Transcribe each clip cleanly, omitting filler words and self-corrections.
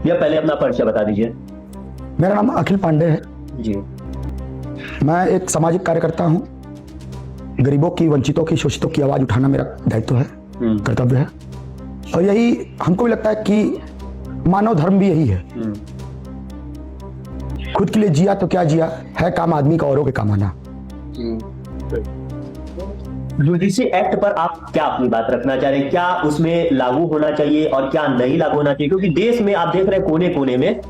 भैया पहले अपना परिचय बता दीजिए। मेरा नाम अखिल पांडे है जी। मैं एक सामाजिक कार्यकर्ता हूँ। गरीबों की, वंचितों की, शोषितों की आवाज उठाना मेरा दायित्व है, कर्तव्य है। और यही हमको भी लगता है कि मानव धर्म भी यही है। खुद के लिए जिया तो क्या जिया, है काम आदमी का औरों के काम आना। यूजीसी एक्ट पर आप क्या अपनी बात रखना चाह रहे हैं? क्या उसमें लागू होना चाहिए और क्या नहीं लागू होना चाहिए? क्योंकि देश में आप देख रहे हैं कोने कोने में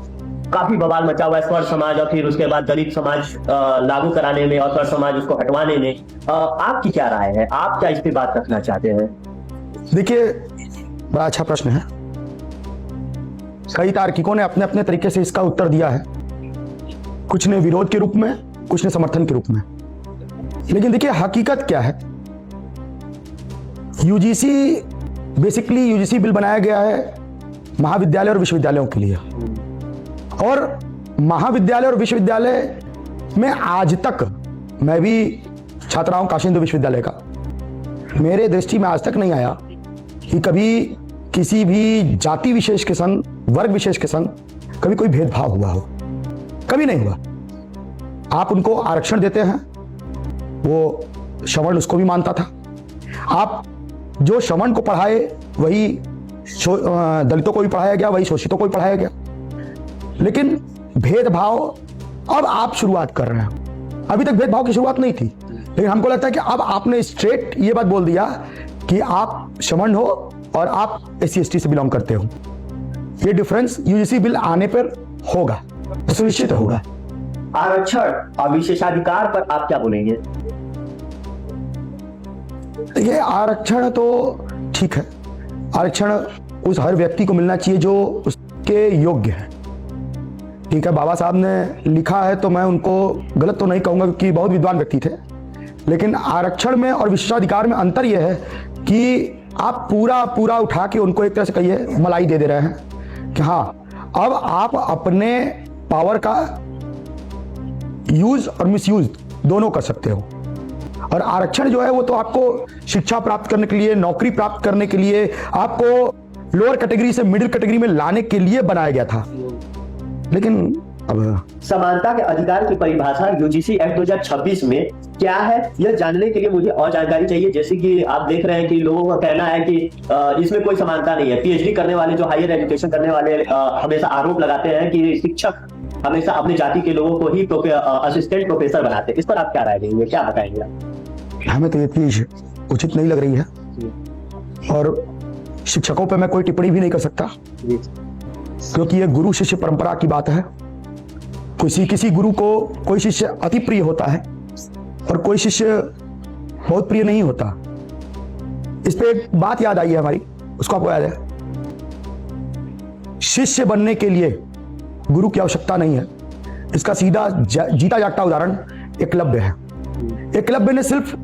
काफी बवाल मचा हुआ है। स्वर समाज और फिर उसके बाद दलित समाज लागू कराने में और स्वर समाज उसको हटवाने में आपकी क्या राय है? आप क्या इस पे बात रखना चाहते हैं? देखिए, बड़ा अच्छा प्रश्न है। कई तार्किकों ने अपने अपने तरीके से इसका उत्तर दिया है। कुछ ने विरोध के रूप में, कुछ ने समर्थन के रूप में। लेकिन देखिए, हकीकत क्या है? यूजीसी बिल बनाया गया है महाविद्यालय और विश्वविद्यालयों के लिए। और महाविद्यालय और विश्वविद्यालय में आज तक, मैं भी छात्र हूं काशी हिंदू विश्वविद्यालय का, मेरे दृष्टि में आज तक नहीं आया कि कभी किसी भी जाति विशेष के संग, वर्ग विशेष के संग कभी कोई भेदभाव हुआ हो। कभी नहीं हुआ। आप उनको आरक्षण देते हैं, वो श्रवण उसको भी मानता था। आप जो श्रवण को पढ़ाए वही दलितों को भी पढ़ाया गया, वही शोषितों को भी पढ़ाया गया। लेकिन भेदभाव अब आप शुरुआत कर रहे हैं। अभी तक भेदभाव की शुरुआत नहीं थी, लेकिन हमको लगता है कि अब आपने स्ट्रेट ये बात बोल दिया कि आप श्रवण हो और आप SC/ST से बिलोंग करते हो। ये डिफरेंस यूजीसी बिल आने पर होगा, सुनिश्चित होगा। आरक्षण और विशेषाधिकार पर आप क्या बोलेंगे? देखिए, आरक्षण तो ठीक है। आरक्षण उस हर व्यक्ति को मिलना चाहिए जो उसके योग्य है। ठीक है, बाबा साहब ने लिखा है तो मैं उनको गलत तो नहीं कहूंगा क्योंकि बहुत विद्वान व्यक्ति थे। लेकिन आरक्षण में और विशेषाधिकार में अंतर यह है कि आप पूरा उठा के उनको एक तरह से कहिए मलाई दे रहे हैं कि हाँ, अब आप अपने पावर का यूज और मिसयूज दोनों कर सकते हो। और आरक्षण जो है वो तो आपको शिक्षा प्राप्त करने के लिए, नौकरी प्राप्त करने के लिए, आपको लोअर कैटेगरी से मिडिल कैटेगरी में लाने के लिए बनाया गया था। लेकिन अब समानता के अधिकार की परिभाषा यूजीसी एक्ट 2026 में क्या है, यह जानने के लिए मुझे और जानकारी चाहिए। जैसे कि आप देख रहे हैं कि लोगों का कहना है कि इसमें कोई समानता नहीं है। PhD करने वाले, जो हायर एजुकेशन करने वाले हमेशा आरोप लगाते हैं कि शिक्षक हमेशा अपनी जाति के लोगों को ही असिस्टेंट प्रोफेसर बनाते हैं। इस पर आप क्या राय देंगे, क्या बताएंगे आप? हमें तो ये चीज उचित नहीं लग रही है और शिक्षकों पे मैं कोई टिप्पणी भी नहीं कर सकता क्योंकि ये गुरु शिष्य परंपरा की बात है। किसी गुरु को कोई शिष्य अति प्रिय होता है और कोई शिष्य बहुत प्रिय नहीं होता। इस पे एक बात याद आई है हमारी, उसको आपको याद है? शिष्य बनने के लिए गुरु की आवश्यकता नहीं है। इसका सीधा जीता जागता उदाहरण एकलव्य है। एकलव्य ने सिर्फ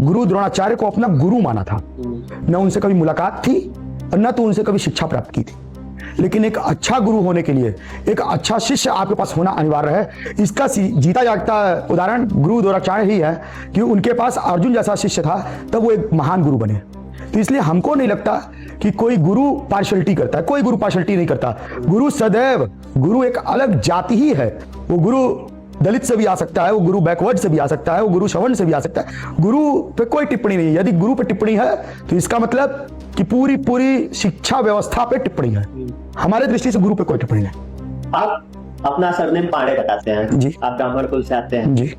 गुरु द्रोणाचार्य को अपना गुरु माना था। न उनसे कभी मुलाकात थी और न तो उनसे कभी शिक्षा प्राप्त की थी। लेकिन एक अच्छा गुरु होने के लिए एक अच्छा शिष्य आपके पास होना अनिवार्य है। इसका जीता जागता उदाहरण गुरु द्रोणाचार्य ही है कि उनके पास अर्जुन जैसा शिष्य था, तब वो एक महान गुरु बने। तो इसलिए हमको नहीं लगता कि कोई गुरु पार्शलिटी करता है। कोई गुरु पार्शलिटी नहीं करता। गुरु सदैव, गुरु एक अलग जाति ही है। वो गुरु दलित से भी आ सकता है, वो गुरु बैकवर्ड से भी आ सकता है, वो गुरु श्रवण से भी आ सकता है। गुरु पे कोई टिप्पणी नहीं है। यदि गुरु पे टिप्पणी है तो इसका मतलब कि पूरी शिक्षा व्यवस्था पे टिप्पणी है। हमारे दृष्टि से गुरु पे कोई टिप्पणी नहीं। आप अपना सरनेम पांडे बताते हैं जी। आप ब्राह्मण कुल से आते हैं जी।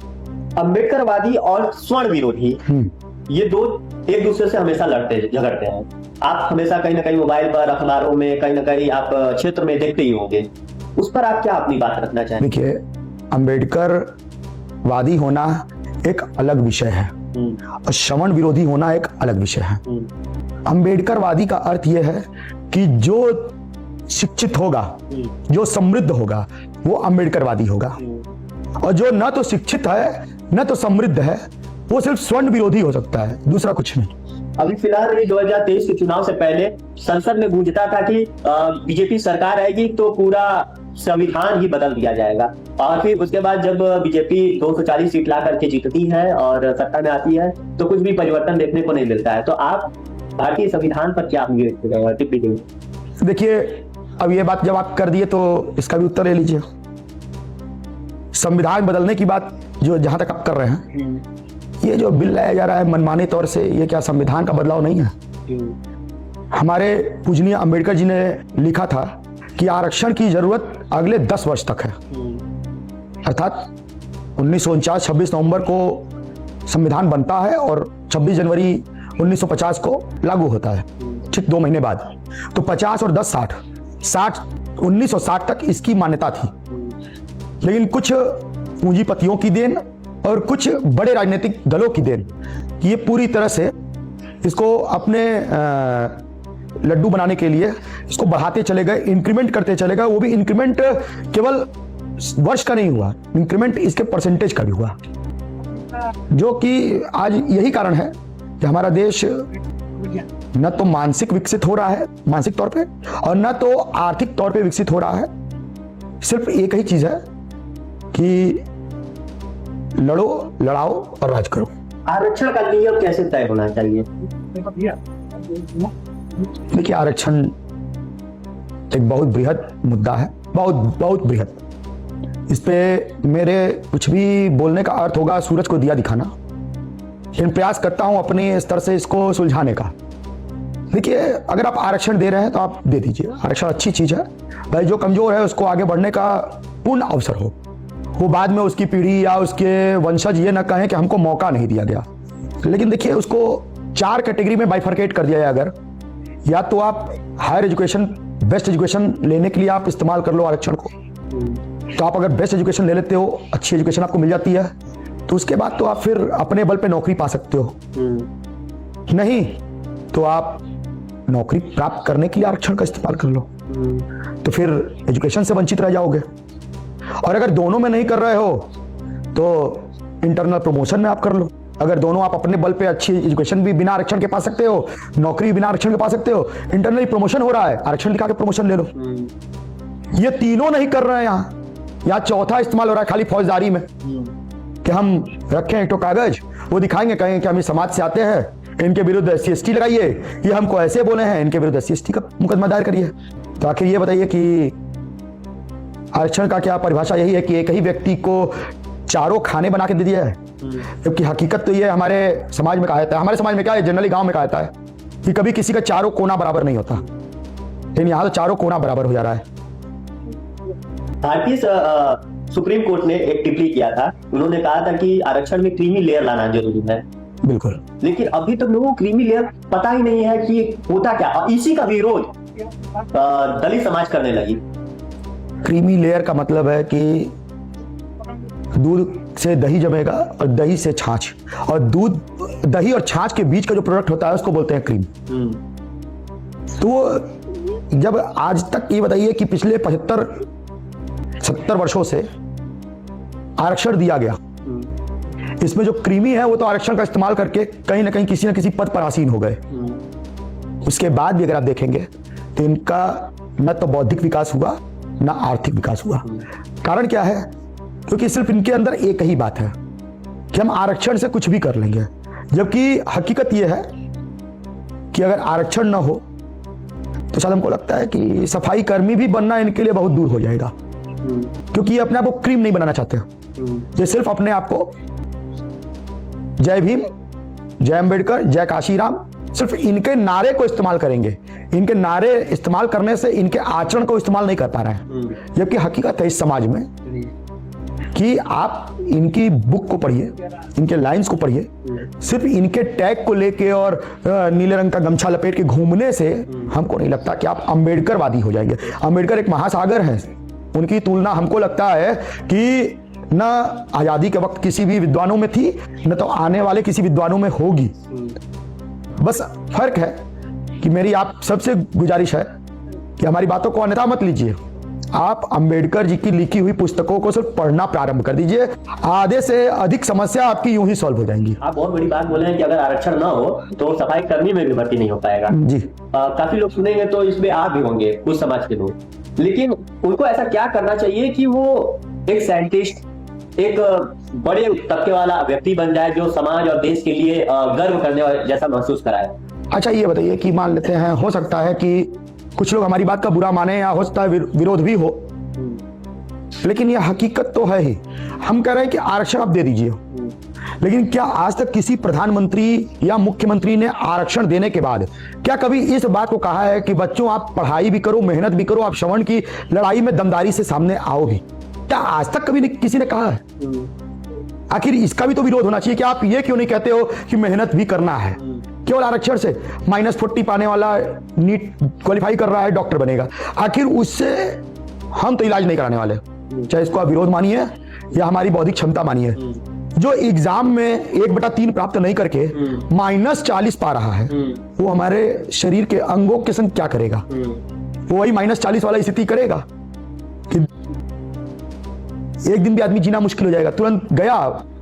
अम्बेडकरवादी और स्वर्ण विरोधी, ये दो एक दूसरे से हमेशा लड़ते झगड़ते हैं। आप हमेशा कहीं ना कहीं मोबाइल पर, अखबारों में, कहीं ना कहीं आप क्षेत्र में देखते ही होंगे। उस पर आप क्या अपनी बात रखना चाहेंगे? देखिए, अम्बेडकर वादी होना एक अलग विषय है और श्रवण विरोधी होना एक अलग विषय है। अम्बेडकर वादी का अर्थ यह है कि जो शिक्षित होगा, जो समृद्ध होगा, वो अम्बेडकरवादी होगा। और जो न तो शिक्षित है न तो समृद्ध है, वो सिर्फ स्वर्ण विरोधी हो सकता है, दूसरा कुछ नहीं। अभी फिलहाल 2023 के चुनाव से पहले संसद में गूंजता था कि बीजेपी सरकार आएगी तो पूरा संविधान ही बदल दिया जाएगा। और फिर उसके बाद जब बीजेपी 240 सीट ला करके जीतती है और सत्ता में आती है तो कुछ भी परिवर्तन देखने को नहीं मिलता है। तो आप भारतीय संविधान पर क्या टिप्पणी देंगे? देखिए, अब ये बात जब आप कर दिए तो इसका भी उत्तर ले लीजिए। संविधान बदलने की बात जो जहां तक आप कर रहे हैं, ये जो बिल लाया जा रहा है मनमाने तौर से, ये क्या संविधान का बदलाव नहीं है? हमारे पूजनीय अंबेडकर जी ने लिखा था कि आरक्षण की जरूरत अगले 10 वर्ष तक है। अर्थात 1949 26 नवंबर को संविधान बनता है और 26 जनवरी 1950 को लागू होता है, ठीक 2 महीने बाद। तो 50 और 10 60 1960 तक इसकी मान्यता थी। लेकिन कुछ पूंजीपतियों की देन और कुछ बड़े राजनीतिक दलों की देन, ये पूरी तरह से इसको अपने लड्डू बनाने के लिए इसको बढ़ाते चले गए, इंक्रीमेंट करते चले गए। वो भी इंक्रीमेंट केवल वर्ष का नहीं हुआ, इंक्रीमेंट इसके परसेंटेज का भी हुआ, जो कि आज यही कारण है कि हमारा देश न तो मानसिक विकसित हो रहा है, मानसिक तौर पे, और न तो आर्थिक तौर पे विकसित हो रहा है। सिर्फ एक ही चीज है कि लड़ो, लड़ाओ और राज करो। आरक्षण का नियम कैसे तय होना चाहिए? देखिए, आरक्षण एक बहुत बृहद मुद्दा है, बहुत बृहद। इस पे मेरे कुछ भी बोलने का अर्थ होगा सूरज को दिया दिखाना, लेकिन प्रयास करता हूं अपने स्तर से इसको सुलझाने का। देखिए, अगर आप आरक्षण दे रहे हैं तो आप दे दीजिए, आरक्षण अच्छी चीज है भाई। जो कमजोर है उसको आगे बढ़ने का पूर्ण अवसर हो, वो बाद में उसकी पीढ़ी या उसके वंशज ये ना कहें कि हमको मौका नहीं दिया गया। लेकिन देखिए, उसको 4 कैटेगरी में बाइफरकेट कर दिया है। अगर या तो आप हायर एजुकेशन, बेस्ट एजुकेशन लेने के लिए आप इस्तेमाल कर लो आरक्षण को, तो आप अगर बेस्ट एजुकेशन ले लेते हो, अच्छी एजुकेशन आपको मिल जाती है, तो उसके बाद तो आप फिर अपने बल पे नौकरी पा सकते हो। नहीं तो आप नौकरी प्राप्त करने के लिए आरक्षण का इस्तेमाल कर लो, तो फिर एजुकेशन से वंचित रह जाओगे। और अगर दोनों में नहीं कर रहे हो तो इंटरनल प्रमोशन में आप कर लो। अगर दोनों आप अपने बल पे अच्छी एजुकेशन भी बिना आरक्षण के पा सकते हो, नौकरी भी बिना आरक्षण के पा सकते हो, इंटरनली प्रमोशन हो रहा है, आरक्षण दिखा के प्रमोशन ले लो। ये तीनों नहीं कर रहे हैं यहाँ चौथा इस्तेमाल हो रहा है खाली फौजदारी में, कि हम रखें एक तो कागज, वो दिखाएंगे, कहेंगे कि हम इस समाज से आते हैं, इनके विरुद्ध SC/ST लगाइए, ये हमको ऐसे बोले हैं, इनके विरुद्ध SC/ST का मुकदमा दायर करिए। तो आखिर ये बताइए कि आरक्षण का क्या परिभाषा यही है कि एक ही व्यक्ति को चारों खाने बना के दे दिया है? जबकि हकीकत तो ये हमारे समाज में कहा जाता है, हमारे समाज में क्या है, जनरली गांव में कहा जाता है कि कभी किसी का चारों कोना बराबर नहीं होता, लेकिन यहाँ तो चारों कोना बराबर हो जा रहा है। भारतीय सुप्रीम कोर्ट ने एक टिप्पणी किया था, उन्होंने कहा था कि आरक्षण में क्रीमी लेयर लाना जरूरी है। बिल्कुल, लेकिन अभी तक लोगों को क्रीमी लेयर पता ही नहीं है कि होता क्या, और इसी का विरोध दलित समाज करने लगी। क्रीमी लेयर का मतलब है कि दूध से दही जमेगा और दही से छाछ, और दूध, दही और छाछ के बीच का जो प्रोडक्ट होता है उसको बोलते हैं क्रीम। तो जब आज तक ये बताइए कि पिछले 75-70 वर्षों से आरक्षण दिया गया, इसमें जो क्रीमी है वो तो आरक्षण का इस्तेमाल करके कहीं ना कहीं किसी न किसी पद पर आसीन हो गए। उसके बाद भी अगर आप देखेंगे तो इनका न तो बौद्धिक विकास हुआ न आर्थिक विकास हुआ। कारण क्या है? क्योंकि सिर्फ इनके अंदर एक ही बात है कि हम आरक्षण से कुछ भी कर लेंगे, जबकि हकीकत यह है कि अगर आरक्षण न हो तो शायद हमको लगता है कि सफाई कर्मी भी बनना इनके लिए बहुत दूर हो जाएगा, क्योंकि ये अपने आप को क्रीम नहीं बनाना चाहते। ये सिर्फ अपने आप को जय भीम, जय अंबेडकर, जय काशीराम, सिर्फ इनके नारे को इस्तेमाल करेंगे। इनके नारे इस्तेमाल करने से इनके आचरण को इस्तेमाल नहीं कर पा रहे हैं। जबकि हकीकत है इस समाज में कि आप इनकी बुक को पढ़िए, इनके लाइंस को पढ़िए, सिर्फ इनके टैग को लेके और नीले रंग का गमछा लपेट के घूमने से हमको नहीं लगता कि आप अंबेडकरवादी हो जाएंगे। अंबेडकर एक महासागर हैं, उनकी तुलना हमको लगता है कि न आजादी के वक्त किसी भी विद्वानों में थी, न तो आने वाले किसी विद्वानों में होगी। बस फर्क है कि मेरी आप सबसे गुजारिश है कि हमारी बातों को अन्यथा मत लीजिए। आप अंबेडकर जी की लिखी हुई पुस्तकों को सिर्फ पढ़ना प्रारंभ कर दीजिए, आधे से अधिक समस्या आपकी यूं ही सॉल्व हो जाएंगी। आप बहुत बड़ी बात बोले हैं कि अगर आरक्षण ना हो तो सफाई कर्मी में भी भर्ती नहीं हो पाएगा। जी, काफी लोग सुनेंगे तो इसमें आप भी होंगे, कुछ समाज के लोग, लेकिन उनको ऐसा क्या करना चाहिए कि वो एक साइंटिस्ट, एक बड़े तबके वाला व्यक्ति बन जाए जो समाज और देश के लिए गर्व करने जैसा महसूस कराए? अच्छा ये बताइए कि मान लेते हैं, हो सकता है कि कुछ लोग हमारी बात का बुरा माने या हो सकता है विरोध भी हो, लेकिन यह हकीकत तो है ही। हम कह रहे हैं कि आरक्षण आप दे दीजिए, लेकिन क्या आज तक किसी प्रधानमंत्री या मुख्यमंत्री ने आरक्षण देने के बाद क्या कभी इस बात को कहा है कि बच्चों आप पढ़ाई भी करो, मेहनत भी करो, आप श्रवण की लड़ाई में दमदारी से सामने आओ भी? क्या आज तक कभी किसी ने कहा है? आखिर इसका भी तो विरोध होना चाहिए कि आप ये क्यों नहीं कहते हो कि मेहनत भी करना है? केवल आरक्षण से -40 पाने वाला नीट क्वालिफाई कर रहा है, डॉक्टर बनेगा, आखिर उससे हम तो इलाज नहीं कराने वाले, चाहे इसको आप विरोध मानिए या हमारी बौद्धिक क्षमता मानिए। जो एग्जाम में 1/3 प्राप्त नहीं करके -40 पा रहा है, वो हमारे शरीर के अंगों के संग क्या करेगा? वो वही -40 वाला स्थिति करेगा कि एक दिन भी आदमी जीना मुश्किल हो जाएगा, तुरंत गया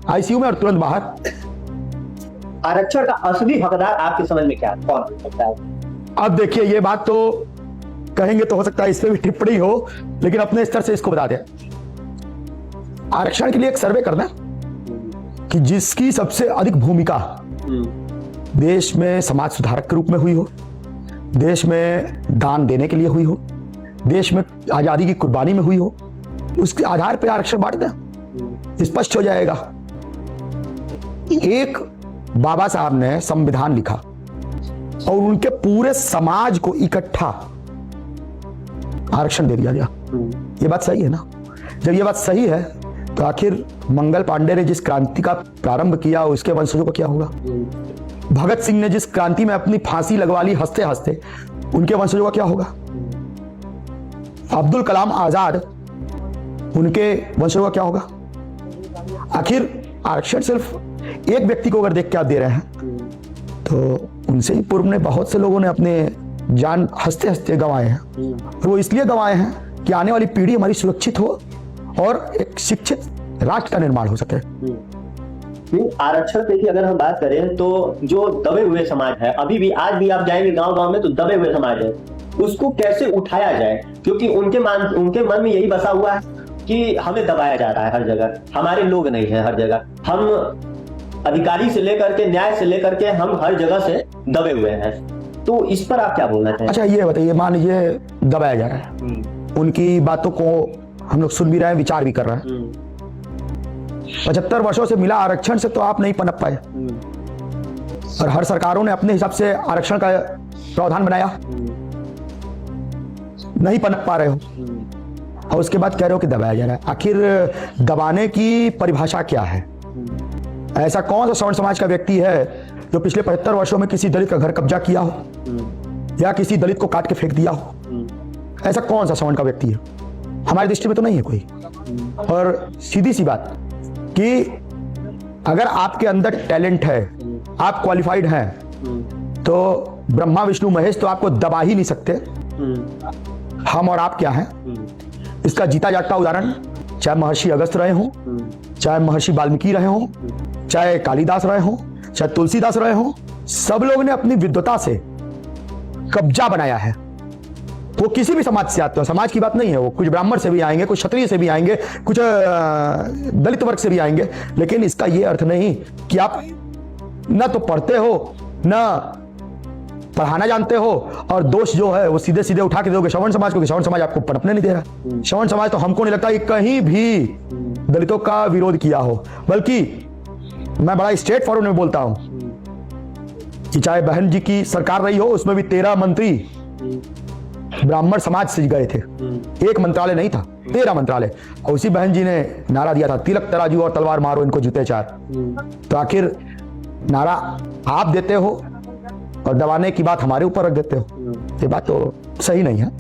आईसीयू में और तुरंत बाहर। आरक्षण का असली हकदार आपके समझ में क्या कौन हो सकता है? अब देखिए, ये बात तो कहेंगे तो हो सकता है इस पे भी टिप्पणी हो, लेकिन अपने स्तर से इसको बता दें। आरक्षण के लिए एक सर्वे करना कि जिसकी सबसे अधिक भूमिका देश में समाज सुधारक के रूप में हुई हो, देश में दान देने के लिए हुई हो, देश में आजादी की कुर्बानी में हुई हो, उसके आधार पर आरक्षण बांट दें, स्पष्ट हो जाएगा। एक बाबा साहब ने संविधान लिखा और उनके पूरे समाज को इकट्ठा आरक्षण दे दिया गया। ये बात सही है ना? जब ये बात सही है तो आखिर मंगल पांडे ने जिस क्रांति का प्रारंभ किया उसके वंशजों का क्या होगा? भगत सिंह ने जिस क्रांति में अपनी फांसी लगवा ली हंसते हंसते, उनके वंशजों का क्या होगा? अब्दुल कलाम आजाद, उनके वंशजों का क्या होगा? आखिर आरक्षण सिर्फ एक व्यक्ति को अगर देख के आप दे रहे हैं तो उनसे ही पूर्व में बहुत से लोगों ने अपने जान हंसते हंसते गंवाए हैं, और वो इसलिए गंवाए हैं कि आने वाली पीढ़ी हमारी सुरक्षित हो और एक शिक्षित राष्ट्र का निर्माण हो सके। आरक्षण की अगर हम बात करें तो जो दबे हुए समाज है, अभी भी आज भी आप जाएंगे गांव-गांव में तो दबे हुए समाज है, उसको कैसे उठाया जाए? क्योंकि उनके मन में यही बसा हुआ है कि हमें दबाया जा रहा है हर जगह, हमारे लोग नहीं है हर जगह, हम अधिकारी से लेकर के न्याय से लेकर के हम हर जगह से दबे हुए हैं। तो इस पर आप क्या बोलना चाहेंगे? अच्छा, ये बताइए, मान लीजिए दबाया जा रहा है, उनकी बातों को हम लोग सुन भी रहे हैं, विचार भी कर रहे हैं। 75 वर्षों से मिला आरक्षण से तो आप नहीं पनप पाए, और हर सरकारों ने अपने हिसाब से आरक्षण का प्रावधान बनाया, नहीं पनप पा रहे हो, और उसके बाद कह रहे हो कि दबाया जा रहा है। आखिर दबाने की परिभाषा क्या है? ऐसा कौन सा सवर्ण समाज का व्यक्ति है जो पिछले 75 वर्षों में किसी दलित का घर कब्जा किया हो या किसी दलित को काट के फेंक दिया हो? ऐसा कौन सा सवर्ण का व्यक्ति है? हमारी दृष्टि में तो नहीं है कोई। और सीधी सी बात कि अगर आपके अंदर टैलेंट है, आप क्वालिफाइड हैं, तो ब्रह्मा विष्णु महेश तो आपको दबा ही नहीं सकते। हम और आप क्या हैं? इसका जीता जागता उदाहरण चाहे महर्षि अगस्त्य रहे हों, चाहे महर्षि वाल्मीकि रहे हों, चाहे कालिदास रहे हों, चाहे तुलसीदास रहे हों, सब लोग ने अपनी विद्वता से कब्जा बनाया है। वो किसी भी समाज से आते हो, समाज की बात नहीं है, वो कुछ ब्राह्मण से भी आएंगे, कुछ क्षत्रिय से भी आएंगे, कुछ दलित वर्ग से भी आएंगे, लेकिन इसका ये अर्थ नहीं कि आप ना तो पढ़ते हो ना पढ़ाना जानते हो, और दोष जो है वो सीधे सीधे उठा के दोगे श्रवण समाज को, श्रवण समाज आपको पनपने नहीं दे रहा। श्रवण समाज तो हमको नहीं लगता कि कहीं भी दलितों का विरोध किया हो, बल्कि मैं बड़ा स्ट्रेट फॉरवर्ड में बोलता हूं कि चाहे बहन जी की सरकार रही हो, उसमें भी 13 मंत्री ब्राह्मण समाज से गए थे, एक मंत्रालय नहीं था, 13 मंत्रालय। और उसी बहन जी ने नारा दिया था, तिलक तराजू और तलवार मारो इनको जूते चार। तो आखिर नारा आप देते हो और दबाने की बात हमारे ऊपर रख देते हो, ये बात तो सही नहीं है।